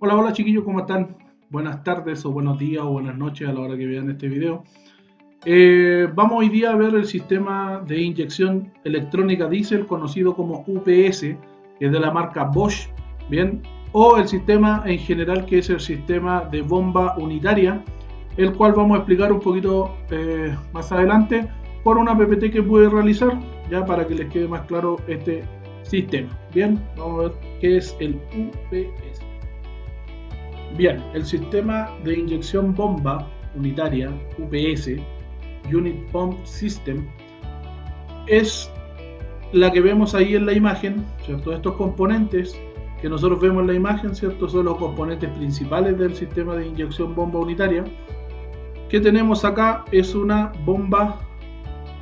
Hola, hola chiquillos, ¿cómo están? Buenas tardes o buenos días o buenas noches a la hora que vean este video. Vamos hoy día a ver el sistema de inyección electrónica diésel conocido como UPS, que es de la marca Bosch, ¿bien? O el sistema en general que es el sistema de bomba unitaria, el cual vamos a explicar un poquito más adelante por una PPT que pude realizar, ya para que les quede más claro este sistema. Bien, vamos a ver qué es el UPS. Bien, el sistema de inyección bomba unitaria, UPS, Unit Pump System, es la que vemos ahí en la imagen, ¿cierto? Estos componentes que nosotros vemos en la imagen, ¿cierto? Son los componentes principales del sistema de inyección bomba unitaria. ¿Qué tenemos acá? Es una bomba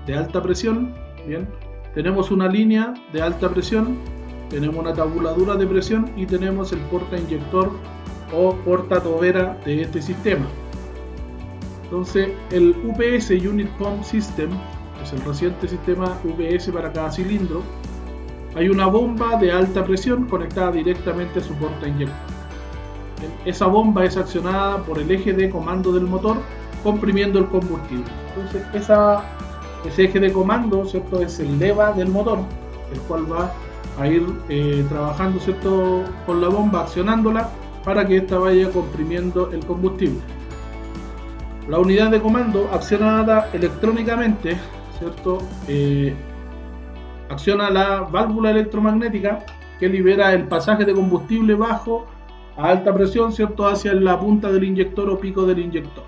de alta presión, ¿bien? Tenemos una línea de alta presión, tenemos una tabuladura de presión y tenemos el porta inyector o porta tobera de este sistema. Entonces el UPS Unit Pump System es el reciente sistema UPS para cada cilindro. Hay una bomba de alta presión conectada directamente a su porta inyector. Esa bomba es accionada por el eje de comando del motor comprimiendo el combustible. Entonces ese eje de comando, ¿cierto?, es el leva del motor, el cual va a ir trabajando, ¿cierto?, con la bomba, accionándola para que ésta vaya comprimiendo el combustible. La unidad de comando accionada electrónicamente, ¿cierto?, acciona la válvula electromagnética que libera el pasaje de combustible bajo a alta presión, ¿cierto?, hacia la punta del inyector o pico del inyector.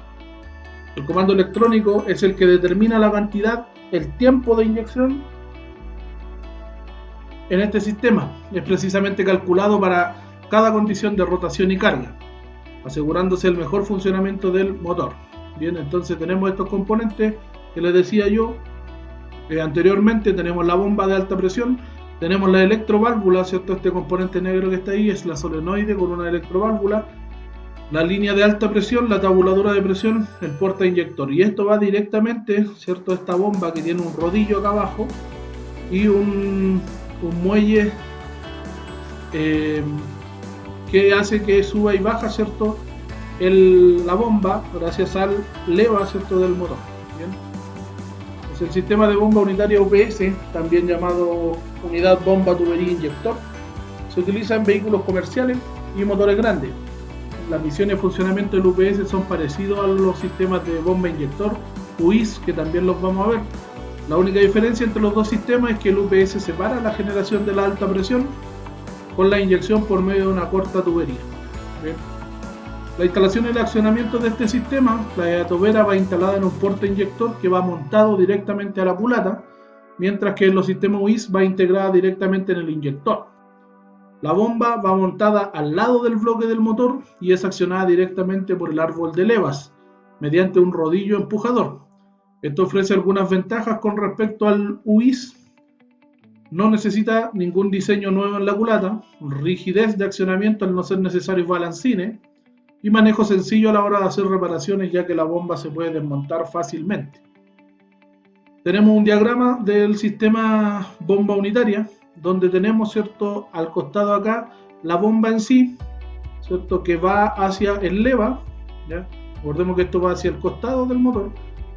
El comando electrónico es el que determina la cantidad, el tiempo de inyección en este sistema. Es precisamente calculado para cada condición de rotación y carga, asegurándose el mejor funcionamiento del motor. Bien, entonces tenemos estos componentes que les decía yo anteriormente. Tenemos la bomba de alta presión, tenemos la electroválvula, ¿cierto? Este componente negro que está ahí es la solenoide con una electroválvula, la línea de alta presión, la tabuladora de presión, el porta inyector, y esto va directamente, ¿cierto?, esta bomba que tiene un rodillo acá abajo y un muelle que hace que suba y baja, ¿cierto?, la bomba gracias al leva, ¿cierto?, del motor. Bien. Es el sistema de bomba unitaria UPS, también llamado unidad bomba tubería inyector. Se utiliza en vehículos comerciales y motores grandes. Las misiones y funcionamiento del UPS son parecidos a los sistemas de bomba inyector UIS, que también los vamos a ver. La única diferencia entre los dos sistemas es que el UPS separa la generación de la alta presión con la inyección por medio de una corta tubería. Bien. La instalación y el accionamiento de este sistema, la tobera va instalada en un porta inyector que va montado directamente a la culata, mientras que en los sistemas UIS va integrada directamente en el inyector. La bomba va montada al lado del bloque del motor y es accionada directamente por el árbol de levas, mediante un rodillo empujador. Esto ofrece algunas ventajas con respecto al UIS. No necesita ningún diseño nuevo en la culata, rigidez de accionamiento al no ser necesario balancines, y manejo sencillo a la hora de hacer reparaciones, ya que la bomba se puede desmontar fácilmente. Tenemos un diagrama del sistema bomba unitaria, donde tenemos, ¿cierto?, al costado acá la bomba en sí, ¿cierto?, que va hacia el leva, ¿ya? Recordemos que esto va hacia el costado del motor.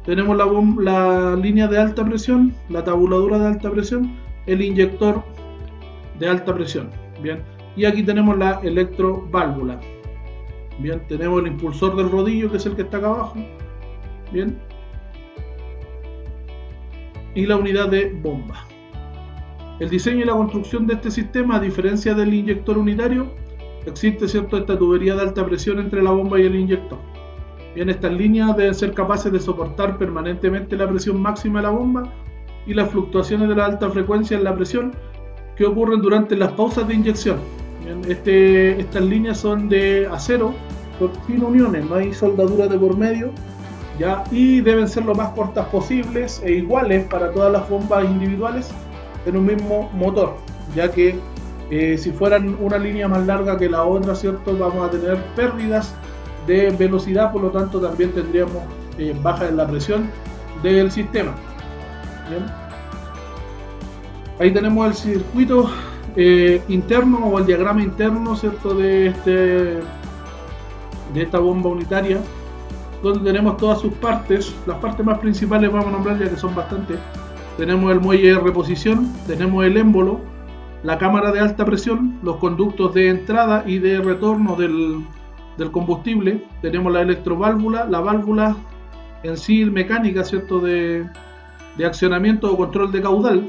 Tenemos la línea de alta presión, la tabuladura de alta presión, el inyector de alta presión, ¿bien? Y aquí tenemos la electroválvula. Bien, tenemos el impulsor del rodillo, que es el que está acá abajo, bien, y la unidad de bomba. El diseño y la construcción de este sistema, a diferencia del inyector unitario, existe, ¿cierto?, esta tubería de alta presión entre la bomba y el inyector. Bien, estas líneas deben ser capaces de soportar permanentemente la presión máxima de la bomba y las fluctuaciones de la alta frecuencia en la presión que ocurren durante las pausas de inyección. Bien, estas líneas son de acero, sin uniones, no hay soldadura de por medio, ¿ya? Y deben ser lo más cortas posibles e iguales para todas las bombas individuales en un mismo motor, ya que si fueran una línea más larga que la otra, ¿cierto?, vamos a tener pérdidas de velocidad, por lo tanto también tendríamos baja en la presión del sistema. Bien. Ahí tenemos el circuito interno o el diagrama interno, ¿cierto?, de de esta bomba unitaria, donde tenemos todas sus partes. Las partes más principales vamos a nombrar ya que son bastantes. Tenemos el muelle de reposición, tenemos el émbolo, la cámara de alta presión, los conductos de entrada y de retorno del combustible, tenemos la electroválvula, la válvula en sí mecánica, ¿cierto?, de accionamiento o control de caudal,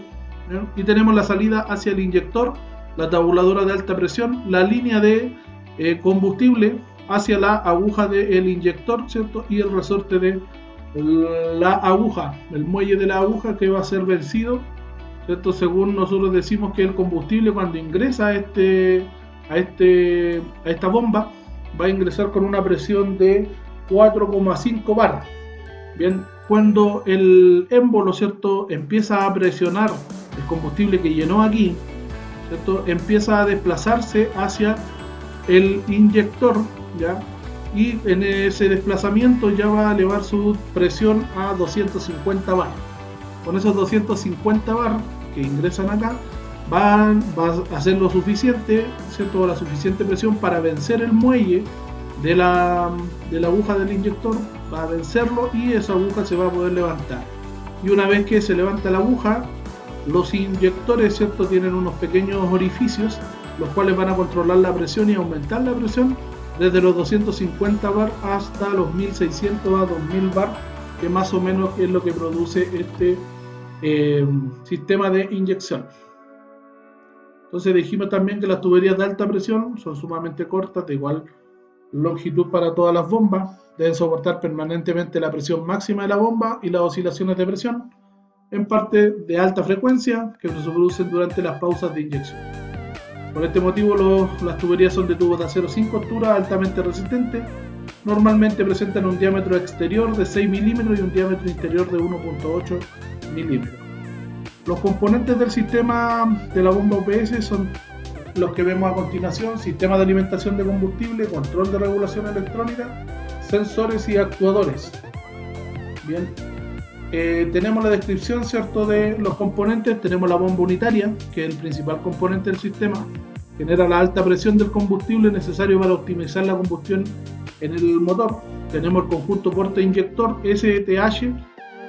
¿eh? Y tenemos la salida hacia el inyector, la tabuladora de alta presión, la línea de combustible hacia la aguja del inyector, ¿cierto?, y el resorte de la aguja, el muelle de la aguja que va a ser vencido, ¿cierto? Según nosotros decimos que el combustible cuando ingresa a esta bomba va a ingresar con una presión de 4,5 bar. Bien, cuando el émbolo, ¿cierto?, empieza a presionar el combustible que llenó aquí, ¿cierto?, empieza a desplazarse hacia el inyector, ¿ya? Y en ese desplazamiento ya va a elevar su presión a 250 bar. Con esos 250 bar que ingresan acá, va a hacer lo suficiente, ¿cierto?, la suficiente presión para vencer el muelle de la aguja del inyector, va a vencerlo y esa aguja se va a poder levantar. Y una vez que se levanta la aguja, los inyectores, ¿cierto?, tienen unos pequeños orificios, los cuales van a controlar la presión y aumentar la presión desde los 250 bar hasta los 1600 a 2000 bar, que más o menos es lo que produce este sistema de inyección. Entonces dijimos también que las tuberías de alta presión son sumamente cortas, de igual longitud para todas las bombas, deben soportar permanentemente la presión máxima de la bomba y las oscilaciones de presión, en parte de alta frecuencia, que se producen durante las pausas de inyección. Por este motivo las tuberías son de tubos de acero sin costura, altamente resistentes. Normalmente presentan un diámetro exterior de 6 milímetros y un diámetro interior de 1,8 milímetros. Los componentes del sistema de la bomba UPS son los que vemos a continuación: sistema de alimentación de combustible, control de regulación electrónica, sensores y actuadores. Bien, tenemos la descripción, ¿cierto?, de los componentes. Tenemos la bomba unitaria, que es el principal componente del sistema, genera la alta presión del combustible necesario para optimizar la combustión en el motor. Tenemos el conjunto porta-inyector STH,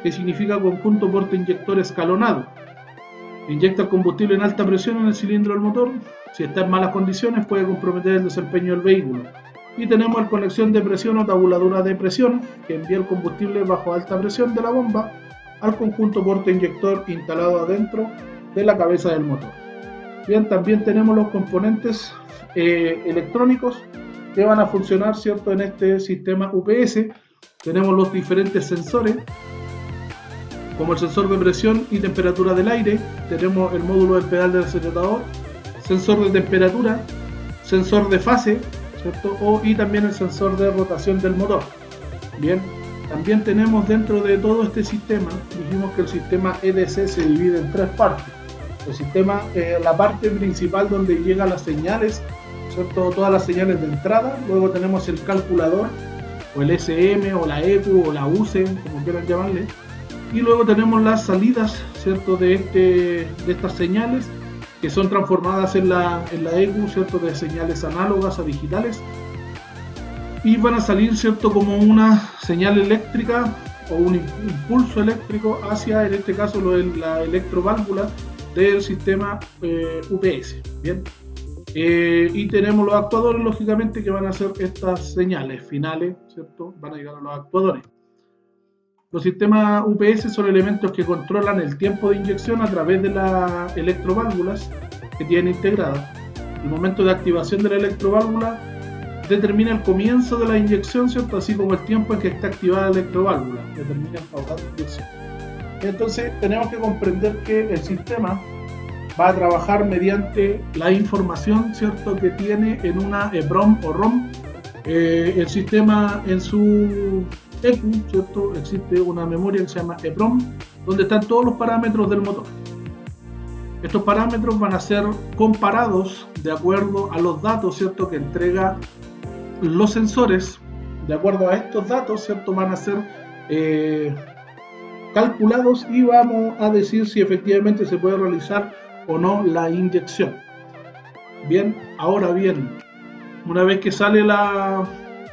que significa conjunto porta-inyector escalonado. Inyecta el combustible en alta presión en el cilindro del motor. Si está en malas condiciones puede comprometer el desempeño del vehículo. Y tenemos la conexión de presión o tabuladora de presión, que envía el combustible bajo alta presión de la bomba al conjunto porta-inyector instalado adentro de la cabeza del motor. Bien, también tenemos los componentes electrónicos que van a funcionar, ¿cierto?, en este sistema UPS. Tenemos los diferentes sensores, como el sensor de presión y temperatura del aire. Tenemos el módulo del pedal del acelerador, sensor de temperatura, sensor de fase, ¿cierto?, y también el sensor de rotación del motor. Bien, también tenemos dentro de todo este sistema, dijimos que el sistema EDC se divide en tres partes. El sistema, la parte principal donde llegan las señales, ¿cierto?, todas las señales de entrada. Luego tenemos el calculador, o el SM, o la ECU, o la UCE, como quieran llamarle. Y luego tenemos las salidas, ¿cierto?, de estas señales, que son transformadas en la ECU, ¿cierto?, de señales análogas a digitales, y van a salir, ¿cierto?, como una señal eléctrica o un impulso eléctrico hacia, en este caso, la electroválvula del sistema UPS. Bien, y tenemos los actuadores, lógicamente, que van a hacer estas señales finales, ¿cierto?, van a llegar a los actuadores. Los sistemas UPS son elementos que controlan el tiempo de inyección a través de las electroválvulas que tienen integradas. El momento de activación de la electroválvula determina el comienzo de la inyección, ¿cierto?, así como el tiempo en que está activada la electroválvula, determina el caudal de inyección. Entonces tenemos que comprender que el sistema va a trabajar mediante la información, ¿cierto?, que tiene en una EPROM o ROM. El sistema en su ECU, ¿cierto?, existe una memoria que se llama EPROM, donde están todos los parámetros del motor. Estos parámetros van a ser comparados de acuerdo a los datos, ¿cierto?, que entrega los sensores. De acuerdo a estos datos, ¿cierto?, van a ser calculados y vamos a decir si efectivamente se puede realizar o no la inyección. Bien, ahora bien, una vez que sale la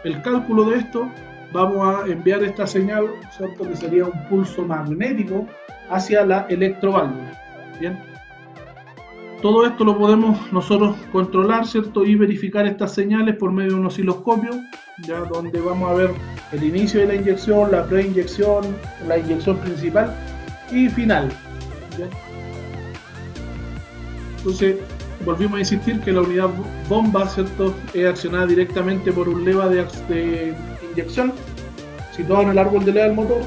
el cálculo de esto, vamos a enviar esta señal, ¿cierto?, que sería un pulso magnético hacia la electroválvula. Bien, todo esto lo podemos nosotros controlar, ¿cierto?, y verificar estas señales por medio de un osciloscopio, ya, donde vamos a ver el inicio de la inyección, la preinyección, la inyección principal y final. ¿Ya? Entonces, volvimos a insistir que la unidad bomba, ¿cierto?, es accionada directamente por un leva de inyección situado en el árbol de leva del motor.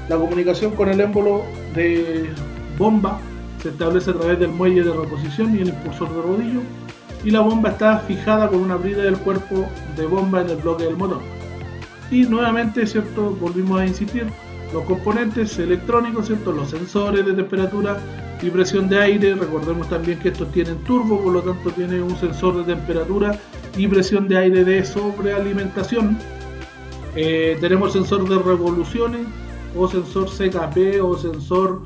La comunicación con el émbolo de bomba se establece a través del muelle de reposición y el impulsor de rodillo, y la bomba está fijada con una brida del cuerpo de bomba en el bloque del motor. Y nuevamente, ¿cierto?, volvimos a insistir, los componentes electrónicos, ¿cierto?, los sensores de temperatura y presión de aire. Recordemos también que estos tienen turbo, por lo tanto tiene un sensor de temperatura y presión de aire de sobrealimentación. Tenemos el sensor de revoluciones o sensor CKP o sensor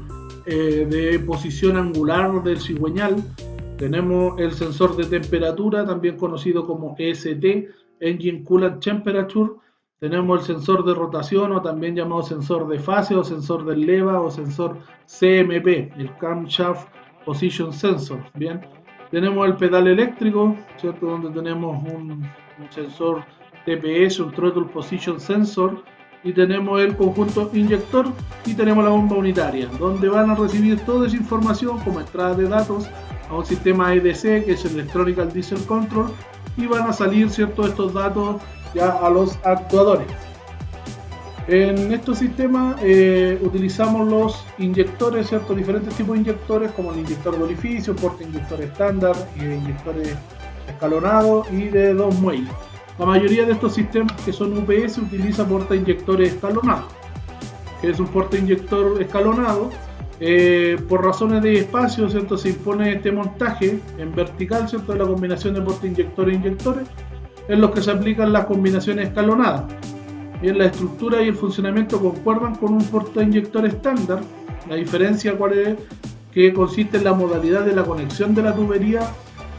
de posición angular del cigüeñal. Tenemos el sensor de temperatura, también conocido como ECT, Engine Coolant Temperature. Tenemos el sensor de rotación, o también llamado sensor de fase, o sensor del leva, o sensor CMP, el Camshaft Position Sensor. Bien, tenemos el pedal eléctrico, ¿cierto?, donde tenemos un sensor TPS, un Throttle Position Sensor, y tenemos el conjunto inyector, y tenemos la bomba unitaria, donde van a recibir toda esa información como entrada de datos a un sistema EDC, que es el Electronic Diesel Control, y van a salir, ¿cierto?, estos datos ya a los actuadores. En estos sistemas utilizamos los inyectores, ¿cierto?, diferentes tipos de inyectores, como el inyector de orificio, porta inyector estándar, inyectores escalonados y de 2 muelles. La mayoría de estos sistemas que son UPS utiliza porta inyectores escalonados, que es un porta inyector escalonado. Por razones de espacio, ¿cierto?, se impone este montaje en vertical, ¿cierto?, de la combinación de porta inyectores e inyectores, en los que se aplican las combinaciones escalonadas. Bien, la estructura y el funcionamiento concuerdan con un porta inyector estándar. La diferencia, ¿cuál es?, que consiste en la modalidad de la conexión de la tubería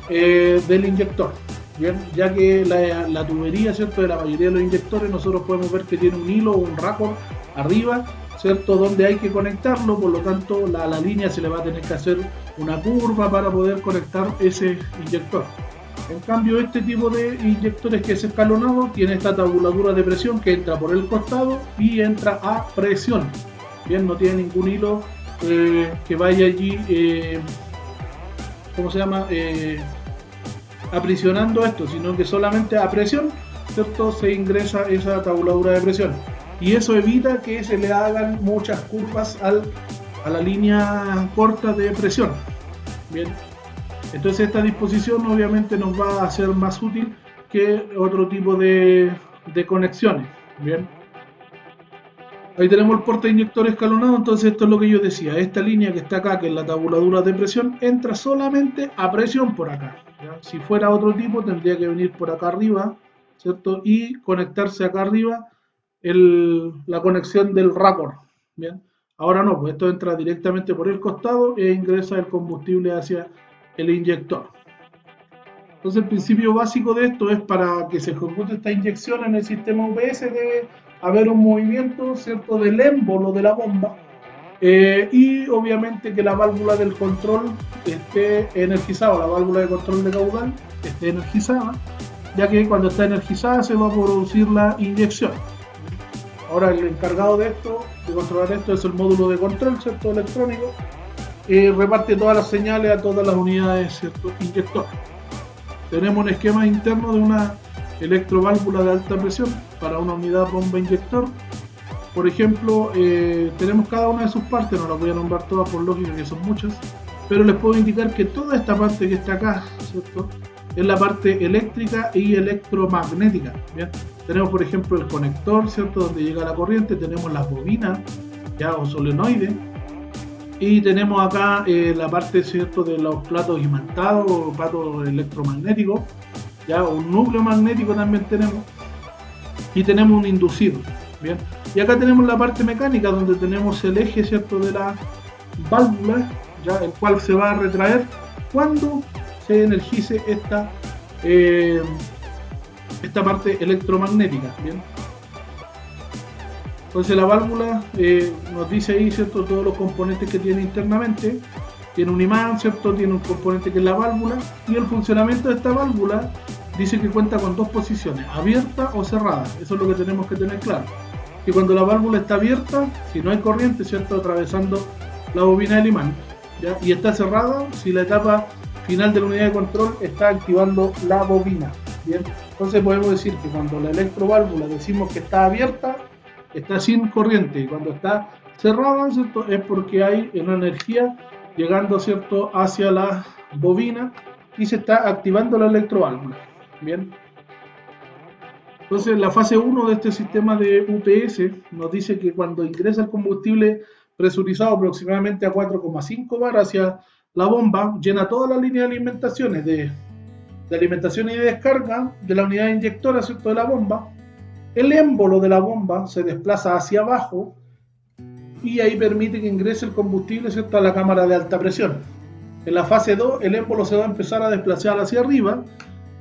del inyector. Bien, ya que la tubería, ¿cierto?, de la mayoría de los inyectores, nosotros podemos ver que tiene un hilo o un raccord arriba, ¿cierto?, donde hay que conectarlo. Por lo tanto, la línea se le va a tener que hacer una curva para poder conectar ese inyector. En cambio, este tipo de inyectores, que es escalonado, tiene esta tabulatura de presión que entra por el costado y entra a presión. Bien, no tiene ningún hilo que vaya allí, ¿cómo se llama?, aprisionando esto, sino que solamente a presión, ¿cierto?, se ingresa esa tabuladura de presión, y eso evita que se le hagan muchas curvas a la línea corta de presión. Bien, entonces esta disposición obviamente nos va a ser más útil que otro tipo de conexiones. Bien, ahí tenemos el porta inyector escalonado. Entonces esto es lo que yo decía, esta línea que está acá, que es la tabuladura de presión, entra solamente a presión por acá, ¿ya? Si fuera otro tipo, tendría que venir por acá arriba, ¿cierto?, y conectarse acá arriba la conexión del raccord. Bien, ahora no, pues esto entra directamente por el costado e ingresa el combustible hacia el inyector. Entonces el principio básico de esto es, para que se ejecute esta inyección en el sistema UPS, debe haber un movimiento, ¿cierto?, del émbolo de la bomba, y obviamente que la válvula del control esté energizada, la válvula de control de caudal esté energizada, ya que cuando está energizada se va a producir la inyección. Ahora, el encargado de esto, de controlar esto, es el módulo de control, ¿cierto?, electrónico. Reparte todas las señales a todas las unidades, ¿cierto?, inyector. Tenemos un esquema interno de una electroválvula de alta presión para una unidad bomba inyector. Por ejemplo, tenemos cada una de sus partes, no las voy a nombrar todas por lógica, que son muchas, pero les puedo indicar que toda esta parte que está acá, ¿cierto?, es la parte eléctrica y electromagnética. ¿Bien? Tenemos, por ejemplo, el conector, ¿cierto?, donde llega la corriente. Tenemos las bobinas, ya, o solenoides, y tenemos acá la parte, ¿cierto?, de los platos imantados o platos electromagnéticos, ya, un núcleo magnético también tenemos, y tenemos un inducido. Bien, y acá tenemos la parte mecánica, donde tenemos el eje, ¿cierto?, de la válvula, ya, el cual se va a retraer cuando se energice esta parte electromagnética, ¿bien? Entonces la válvula nos dice ahí, ¿cierto?, todos los componentes que tiene internamente. Tiene un imán, ¿cierto?, tiene un componente que es la válvula, y el funcionamiento de esta válvula dice que cuenta con dos posiciones, abierta o cerrada. Eso es lo que tenemos que tener claro. Que cuando la válvula está abierta, si no hay corriente, ¿cierto?, atravesando la bobina del imán, ¿ya? Y está cerrada si la etapa final de la unidad de control está activando la bobina, ¿bien? Entonces podemos decir que cuando la electroválvula decimos que está abierta, está sin corriente, y cuando está cerrada, ¿cierto?, es porque hay una energía llegando, ¿cierto?, hacia la bobina y se está activando la electroválvula, ¿bien? Entonces la fase 1 de este sistema de UPS nos dice que cuando ingresa el combustible presurizado aproximadamente a 4,5 bar hacia la bomba, llena toda la línea de alimentaciones de alimentación y de descarga de la unidad inyectora, ¿cierto?, de la bomba. El émbolo de la bomba se desplaza hacia abajo y ahí permite que ingrese el combustible, ¿cierto?, a la cámara de alta presión. En la fase 2 el émbolo se va a empezar a desplazar hacia arriba,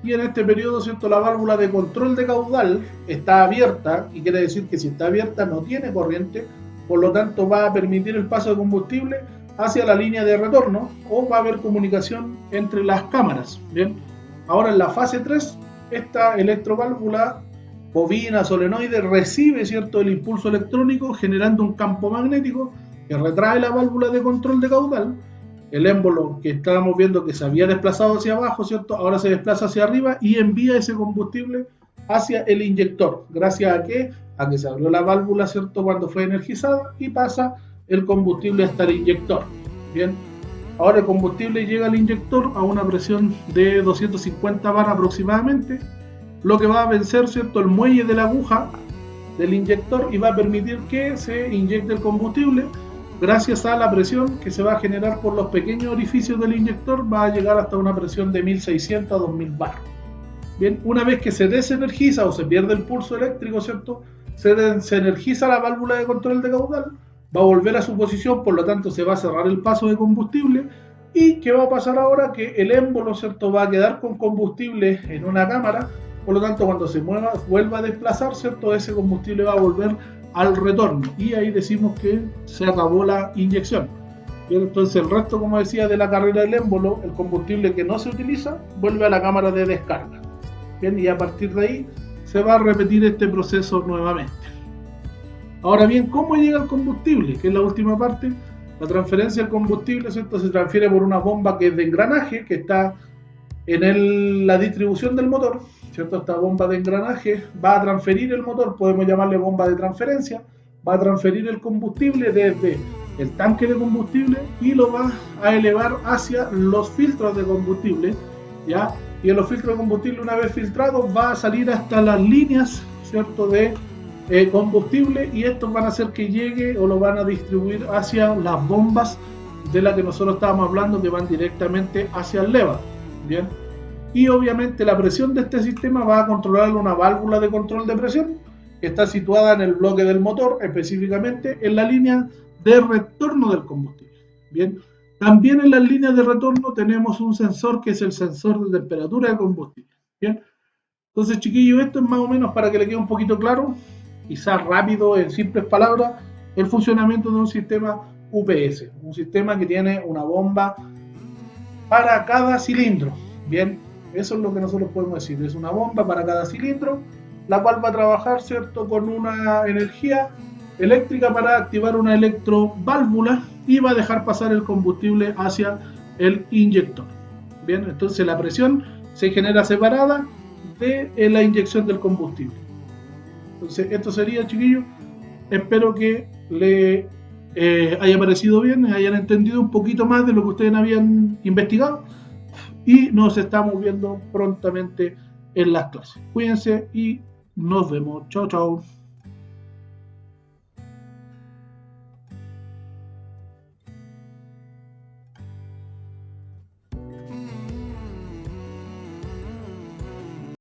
y en este periodo, ¿cierto?, la válvula de control de caudal está abierta, y quiere decir que si está abierta no tiene corriente, por lo tanto va a permitir el paso de combustible hacia la línea de retorno, o va a haber comunicación entre las cámaras, ¿bien? Ahora en la fase 3, esta electroválvula bobina solenoide recibe, ¿cierto?, el impulso electrónico generando un campo magnético que retrae la válvula de control de caudal. El émbolo que estábamos viendo que se había desplazado hacia abajo, ¿cierto?, ahora se desplaza hacia arriba y envía ese combustible hacia el inyector. ¿Gracias a qué? A que se abrió la válvula, ¿cierto?, cuando fue energizada, y pasa el combustible hasta el inyector. Bien, ahora el combustible llega al inyector a una presión de 250 bar aproximadamente, lo que va a vencer, ¿cierto?, el muelle de la aguja del inyector, y va a permitir que se inyecte el combustible. Gracias a la presión que se va a generar por los pequeños orificios del inyector, va a llegar hasta una presión de 1600 a 2000 bar. Bien, una vez que se desenergiza o se pierde el pulso eléctrico, ¿cierto?, se energiza la válvula de control de caudal, va a volver a su posición, por lo tanto se va a cerrar el paso de combustible. ¿Y qué va a pasar ahora? Que el émbolo, ¿cierto?, va a quedar con combustible en una cámara, por lo tanto cuando se vuelva a desplazar, ¿cierto?, ese combustible va a volver al retorno, y ahí decimos que se acabó la inyección. Bien, entonces el resto, como decía, de la carrera del émbolo, el combustible que no se utiliza vuelve a la cámara de descarga. Bien, y a partir de ahí se va a repetir este proceso nuevamente. Ahora bien, ¿cómo llega el combustible? Que es la última parte. La transferencia del combustible, ¿cierto?, se transfiere por una bomba que es de engranaje, que está en la distribución del motor, ¿cierto? Esta bomba de engranaje va a transferir el motor, podemos llamarle bomba de transferencia, va a transferir el combustible desde el tanque de combustible y lo va a elevar hacia los filtros de combustible, ¿ya? Y en los filtros de combustible, una vez filtrados, va a salir hasta las líneas, ¿cierto?, de combustible, y estos van a hacer que llegue, o lo van a distribuir hacia las bombas de las que nosotros estábamos hablando, que van directamente hacia el leva. Bien, y obviamente la presión de este sistema va a controlar una válvula de control de presión que está situada en el bloque del motor, específicamente en la línea de retorno del combustible. Bien, también en las líneas de retorno tenemos un sensor que es el sensor de temperatura de combustible. Bien, entonces, chiquillos, esto es más o menos para que le quede un poquito claro, quizás rápido, en simples palabras, el funcionamiento de un sistema UPS, un sistema que tiene una bomba para cada cilindro. Bien, eso es lo que nosotros podemos decir, es una bomba para cada cilindro, la cual va a trabajar, ¿cierto?, con una energía eléctrica para activar una electroválvula, y va a dejar pasar el combustible hacia el inyector. Bien, entonces la presión se genera separada de la inyección del combustible. Entonces esto sería, chiquillos, espero que le haya parecido bien, hayan entendido un poquito más de lo que ustedes habían investigado, y nos estamos viendo prontamente en las clases. Cuídense y nos vemos. Chao, chao.